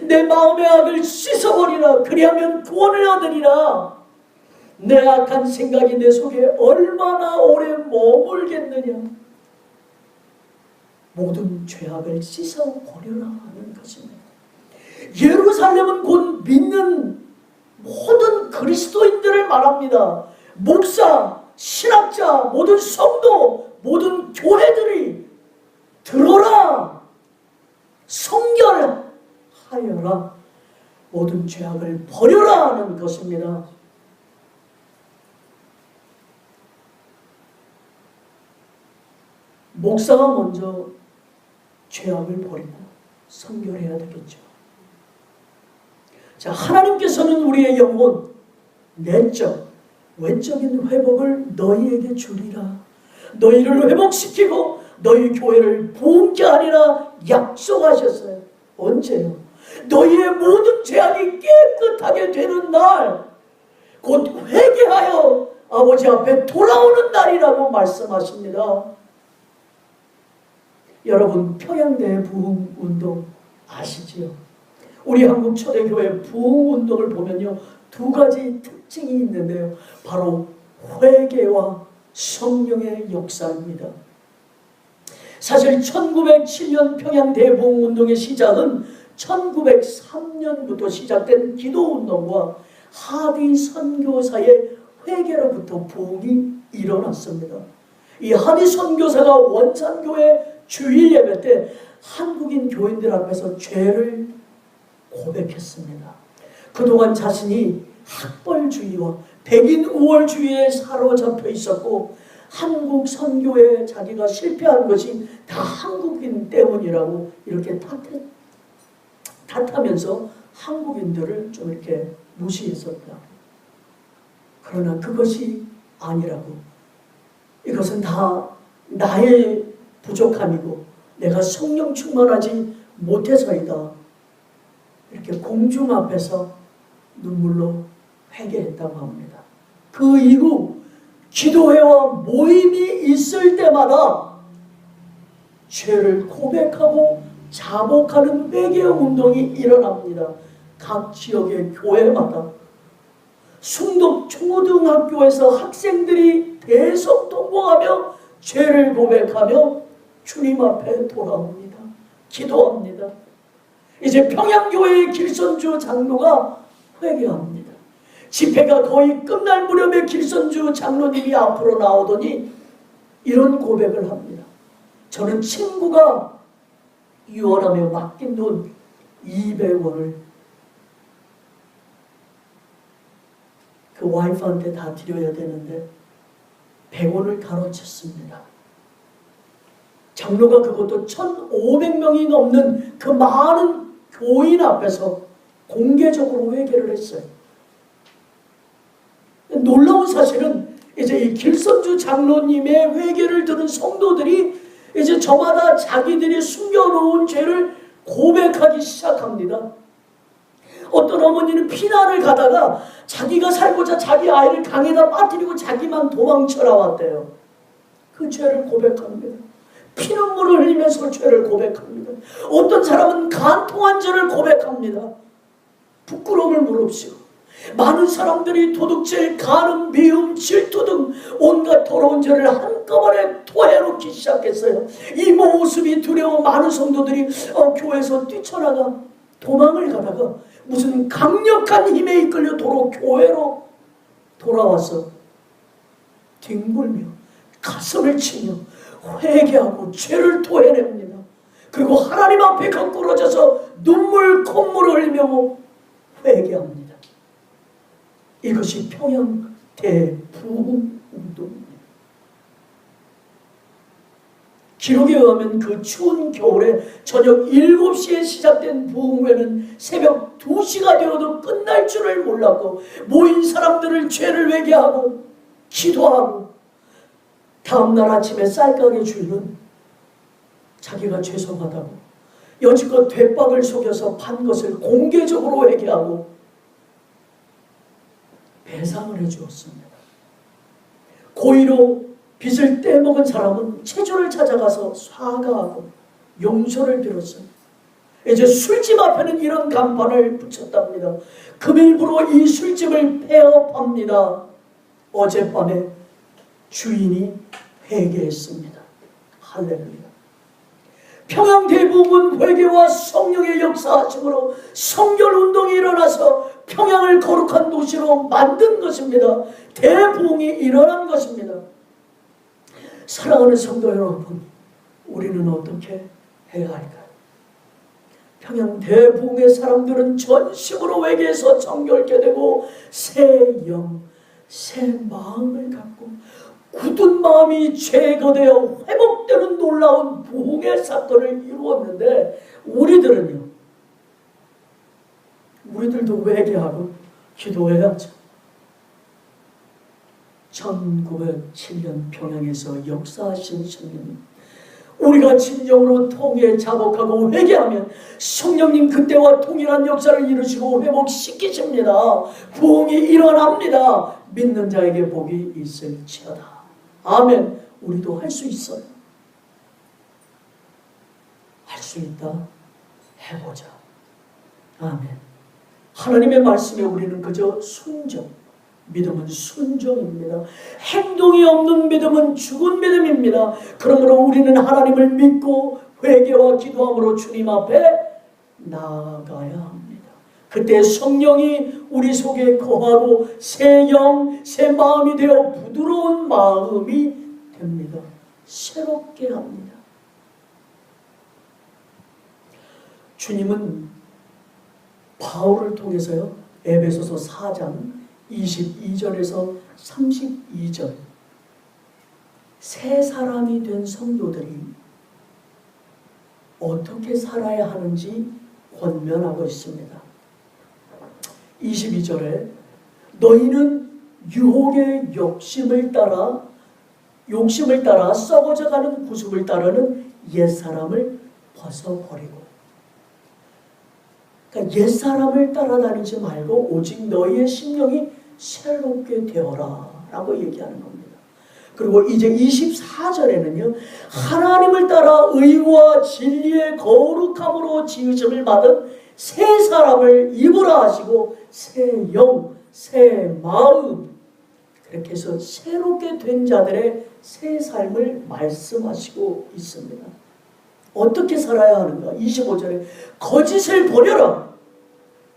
내 마음의 악을 씻어버리라. 그리하면 구원을 얻으리라. 내 악한 생각이 내 속에 얼마나 오래 머물겠느냐. 모든 죄악을 씻어버려라 하는 것입니다. 예루살렘은 곧 믿는 모든 그리스도인들을 말합니다. 목사, 신학자, 모든 성도, 모든 교회들이 들어라, 성결하여라, 모든 죄악을 버려라 하는 것입니다. 목사가 먼저 죄악을 버리고 성결해야 되겠죠. 자, 하나님께서는 우리의 영혼, 내적, 외적인 회복을 너희에게 주리라. 너희를 회복시키고 너희 교회를 부흥케 하리라 약속하셨어요. 언제요? 너희의 모든 죄악이 깨끗하게 되는 날, 곧 회개하여 아버지 앞에 돌아오는 날이라고 말씀하십니다. 여러분, 평양대 부흥운동 아시지요? 우리 한국 초대교회 부흥운동을 보면요, 두 가지 특징이 있는데요. 바로 회개와 성령의 역사입니다. 사실 1907년 평양대 부흥운동의 시작은 1903년부터 시작된 기도운동과 하디 선교사의 회개로부터 부흥이 일어났습니다. 이 하디 선교사가 원산교회 주일 예배 때 한국인 교인들 앞에서 죄를 고백했습니다. 그동안 자신이 학벌주의와 백인 우월주의에 사로잡혀 있었고 한국 선교에 자기가 실패한 것이 다 한국인 때문이라고 이렇게 탓하면서 한국인들을 좀 이렇게 무시했었다. 그러나 그것이 아니라고, 이것은 다 나의 부족함이고 내가 성령 충만하지 못해서이다. 이렇게 공중 앞에서 눈물로 회개했다고 합니다. 그 이후 기도회와 모임이 있을 때마다 죄를 고백하고 자복하는 회개 운동이 일어납니다. 각 지역의 교회마다 숭덕 초등학교에서 학생들이 대성통곡하며 죄를 고백하며 주님 앞에 돌아옵니다. 기도합니다. 이제 평양교회의 길선주 장로가 회개합니다. 집회가 거의 끝날 무렵에 길선주 장로님이 앞으로 나오더니 이런 고백을 합니다. 저는 친구가 유언하며 맡긴 돈 200원을 그 와이프한테 다 드려야 되는데 100원을 가로챘습니다. 장로가 그것도 1,500명이 넘는 그 많은 교인 앞에서 공개적으로 회개를 했어요. 놀라운 사실은 이제 이 길선주 장로님의 회개를 들은 성도들이 이제 저마다 자기들이 숨겨놓은 죄를 고백하기 시작합니다. 어떤 어머니는 피난을 가다가 자기가 살고자 자기 아이를 강에다 빠뜨리고 자기만 도망쳐라 왔대요. 그 죄를 고백합니다. 피눈물을 흘리면서 죄를 고백합니다. 어떤 사람은 간통한 죄를 고백합니다. 부끄러움을 무릅쓰고 많은 사람들이 도둑질, 간음, 미움, 질투 등 온갖 더러운 죄를 한꺼번에 토해놓기 시작했어요. 이 모습이 두려워 많은 성도들이 교회에서 뛰쳐나가 도망을 가다가 무슨 강력한 힘에 이끌려 도로 교회로 돌아와서 뒹굴며 가슴을 치며 회개하고 죄를 토해냅니다. 그리고 하나님 앞에 거꾸러져서 눈물 콧물을 흘리며 회개합니다. 이것이 평양 대부흥운동입니다. 기록에 의하면 그 추운 겨울에 저녁 7시에 시작된 부흥회는 새벽 2시가 되어도 끝날 줄을 몰랐고 모인 사람들을 죄를 회개하고 기도하고 다음날 아침에 쌀가게 주인은 자기가 죄송하다고 여지껏 대박을 속여서 판 것을 공개적으로 회개하고 배상을 해주었습니다. 고의로 빚을 떼먹은 사람은 체조를 찾아가서 사과하고 용서를 빌었어요. 이제 술집 앞에는 이런 간판을 붙였답니다. 금일부로 이 술집을 폐업합니다. 어젯밤에 주인이 회개했습니다. 할렐루야. 평양 대부분 회개와 성령의 역사하심으로 성결운동이 일어나서 평양을 거룩한 도시로 만든 것입니다. 대부흥이 일어난 것입니다. 사랑하는 성도 여러분, 우리는 어떻게 해야 할까요? 평양 대부흥의 사람들은 전심으로 회개해서 정결케 되고 새 영, 새 마음을 갖고 굳은 마음이 제거되어 회복되는 놀라운 부흥의 사건을 이루었는데, 우리들도 회개하고 기도해야죠. 1907년 평양에서 역사하신 성령님, 우리가 진정으로 통해 자복하고 회개하면 성령님 그때와 동일한 역사를 이루시고 회복시키십니다. 부흥이 일어납니다. 믿는 자에게 복이 있을지어다. 아멘. 우리도 할 수 있어요. 할 수 있다. 해보자. 아멘. 하나님의 말씀에 우리는 그저 순종. 믿음은 순종입니다. 행동이 없는 믿음은 죽은 믿음입니다. 그러므로 우리는 하나님을 믿고 회개와 기도함으로 주님 앞에 나아가야 합니다. 그때 성령이 우리 속에 거하고 새 영, 새 마음이 되어 부드러운 마음이 됩니다. 새롭게 합니다. 주님은 바울을 통해서요, 에베소서 4장 22절에서 32절, 새 사람이 된 성도들이 어떻게 살아야 하는지 권면하고 있습니다. 22절에 너희는 유혹의 욕심을 따라 썩어져가는 구습을 따르는 옛사람을 벗어버리고, 그러니까 옛사람을 따라다니지 말고 오직 너희의 심령이 새롭게 되어라 라고 얘기하는 겁니다. 그리고 이제 24절에는요, 하나님을 따라 의와 진리의 거룩함으로 지으심을 받은 새 사람을 입으라 하시고 새 영, 새 마음, 그렇게 해서 새롭게 된 자들의 새 삶을 말씀하시고 있습니다. 어떻게 살아야 하는가? 25절에 거짓을 버려라.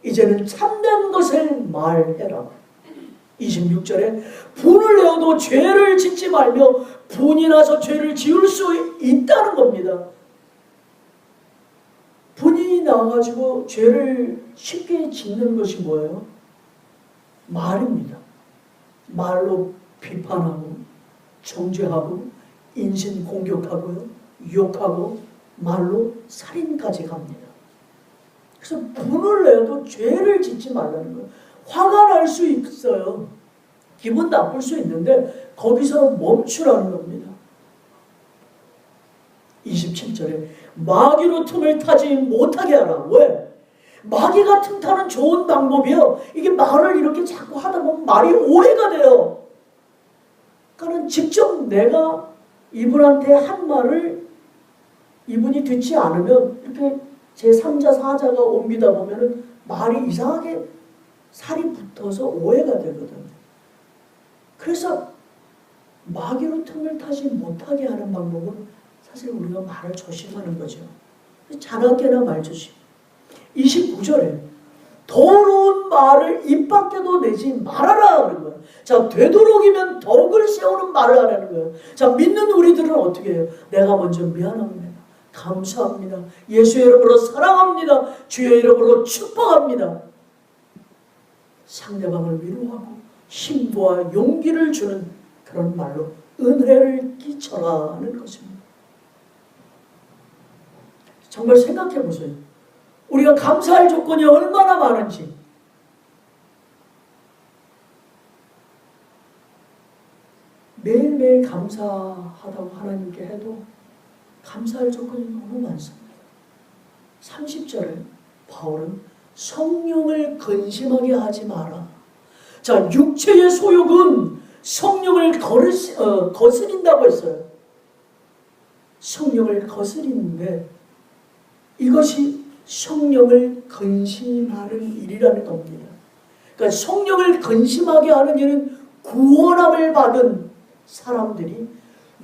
이제는 참된 것을 말해라. 26절에 분을 내어도 죄를 짓지 말며 분이 나서 죄를 지을 수 있다는 겁니다. 분이 나가지고 죄를 쉽게 짓는 것이 뭐예요? 말입니다. 말로 비판하고 정죄하고 인신 공격하고요, 욕하고 말로 살인까지 갑니다. 그래서 분을 내도 죄를 짓지 말라는 거예요. 화가 날 수 있어요. 기분 나쁠 수 있는데 거기서 멈추라는 겁니다. 27절에 마귀로 틈을 타지 못하게 하라. 왜? 마귀가 틈 타는 좋은 방법이요, 이게 말을 이렇게 자꾸 하다 보면 말이 오해가 돼요. 그러니까 직접 내가 이분한테 한 말을 이분이 듣지 않으면 이렇게 제3자, 4자가 옮기다 보면 말이 이상하게 살이 붙어서 오해가 되거든. 그래서 마귀로 틈을 타지 못하게 하는 방법은 사실 우리가 말을 조심하는 거죠. 자나깨나 말 조심. 29절에 더러운 말을 입 밖에도 내지 말아라 하는 거예요. 자, 되도록이면 덕을 세우는 말을 하라는 거예요. 자, 믿는 우리들은 어떻게 해요? 내가 먼저 미안합니다. 감사합니다. 예수의 이름으로 사랑합니다. 주의 이름으로 축복합니다. 상대방을 위로하고 힘과 용기를 주는 그런 말로 은혜를 끼쳐라는 것입니다. 정말 생각해 보세요. 우리가 감사할 조건이 얼마나 많은지. 매일매일 감사하다고 하나님께 해도 감사할 조건이 너무 많습니다. 30절에 바울은 성령을 근심하게 하지 마라. 자, 육체의 소욕은 성령을 거스린다고 했어요. 성령을 거스리는데 이것이 성령을 근심하는 일이라는 겁니다. 그러니까 성령을 근심하게 하는 일은 구원함을 받은 사람들이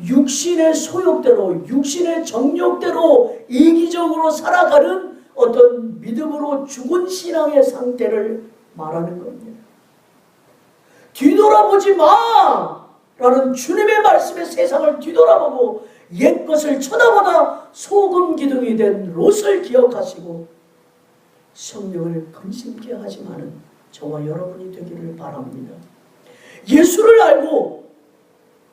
육신의 소욕대로, 육신의 정욕대로 이기적으로 살아가는 어떤 믿음으로 죽은 신앙의 상태를 말하는 겁니다. 뒤돌아보지 마! 라는 주님의 말씀에 세상을 뒤돌아보고 옛 것을 쳐다보다 소금 기둥이 된 롯을 기억하시고 성령을 근심케 하지만은 저와 여러분이 되기를 바랍니다. 예수를 알고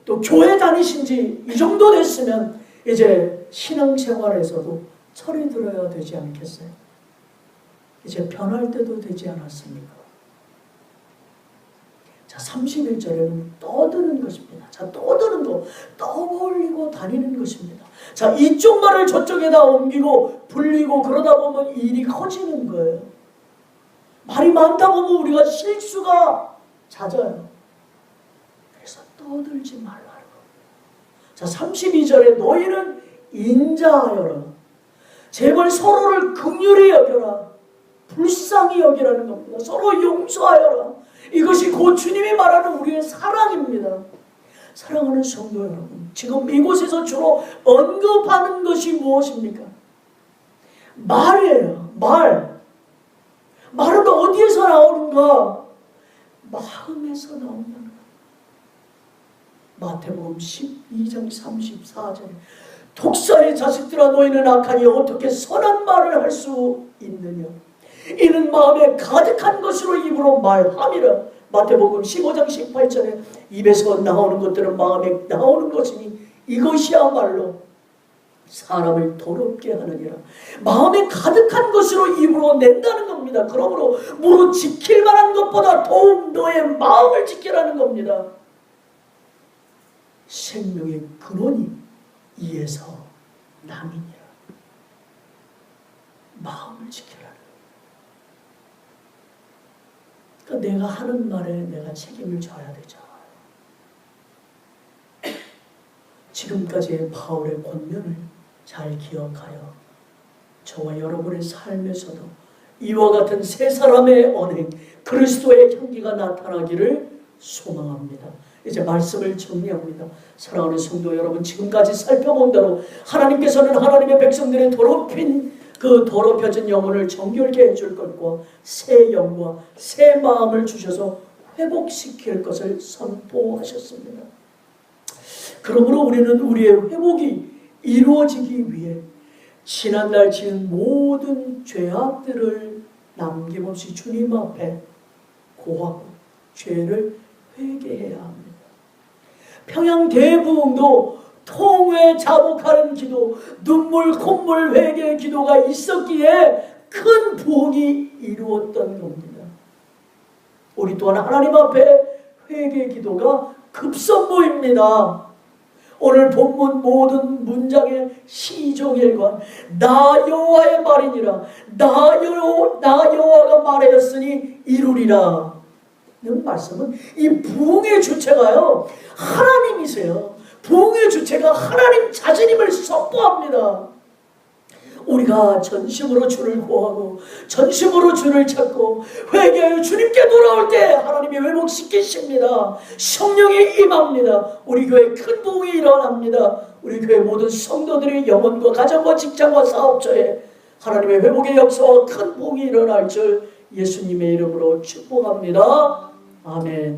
또 교회 다니신 지 이 정도 됐으면 이제 신앙생활에서도 철이 들어야 되지 않겠어요? 이제 변할 때도 되지 않았습니까? 자, 31절에는 떠드는 것입니다. 자, 떠드는 거, 떠벌리고 다니는 것입니다. 자, 이쪽 말을 저쪽에다 옮기고 불리고 그러다 보면 일이 커지는 거예요. 말이 많다 보면 우리가 실수가 잦아요. 그래서 떠들지 말라는 겁니다. 자, 32절에 너희는 인자하여라. 제발 서로를 긍휼히 여겨라. 불쌍히 여기라는 겁니다. 서로 용서하여라. 이것이 곧 주님이 말하는 우리의 사랑입니다. 사랑하는 성도 여러분, 지금 이곳에서 주로 언급하는 것이 무엇입니까? 말이에요. 말은 어디에서 나오는가? 마음에서 나온다는 거예요. 마태복음 12장 34절에 독사의 자식들아 너희는 악하니 어떻게 선한 말을 할 수 있느냐? 이는 마음에 가득한 것으로 입으로 말함이라. 마태복음 15장 18절에 입에서 나오는 것들은 마음에 나오는 것이니 이것이야말로 사람을 더럽게 하느니라. 마음에 가득한 것으로 입으로 낸다는 겁니다. 그러므로 무릇 지킬 만한 것보다 더욱 너의 마음을 지키라는 겁니다. 생명의 근원이 이에서 남이니라. 마음을 지키라는 겁니다. 그러니까 내가 하는 말에 내가 책임을 져야 되잖아요. 지금까지의 바울의 권면을 잘 기억하여 저와 여러분의 삶에서도 이와 같은 세 사람의 언행, 그리스도의 향기가 나타나기를 소망합니다. 이제 말씀을 정리합니다. 사랑하는 성도 여러분, 지금까지 살펴본 대로 하나님께서는 하나님의 백성들의 더럽혀진 영혼을 정결케 해줄 것과 새 영과 새 마음을 주셔서 회복시킬 것을 선포하셨습니다. 그러므로 우리는 우리의 회복이 이루어지기 위해 지난날 지은 모든 죄악들을 남김없이 주님 앞에 고하고 죄를 회개해야 합니다. 평양 대부흥도 통회 자복하는 기도, 눈물 콧물 회개의 기도가 있었기에 큰 부흥이 이루어졌던 겁니다. 우리 또한 하나님 앞에 회개 기도가 급선무입니다. 오늘 본문 모든 문장의 시종일관 나 여호와의 말이니라. 나 여호와가 말하였으니 이루리라. 는 말씀은 이 부흥의 주체가요 하나님이세요. 부흥의 주체가 하나님 자신임을 선포합니다. 우리가 전심으로 주를 구하고 전심으로 주를 찾고 회개하여 주님께 돌아올 때 하나님이 회복시키십니다. 성령이 임합니다. 우리 교회 큰 부흥이 일어납니다. 우리 교회 모든 성도들의 영혼과 가정과 직장과 사업처에 하나님의 회복의 역사와 큰 부흥이 일어날 줄 예수님의 이름으로 축복합니다. 아멘.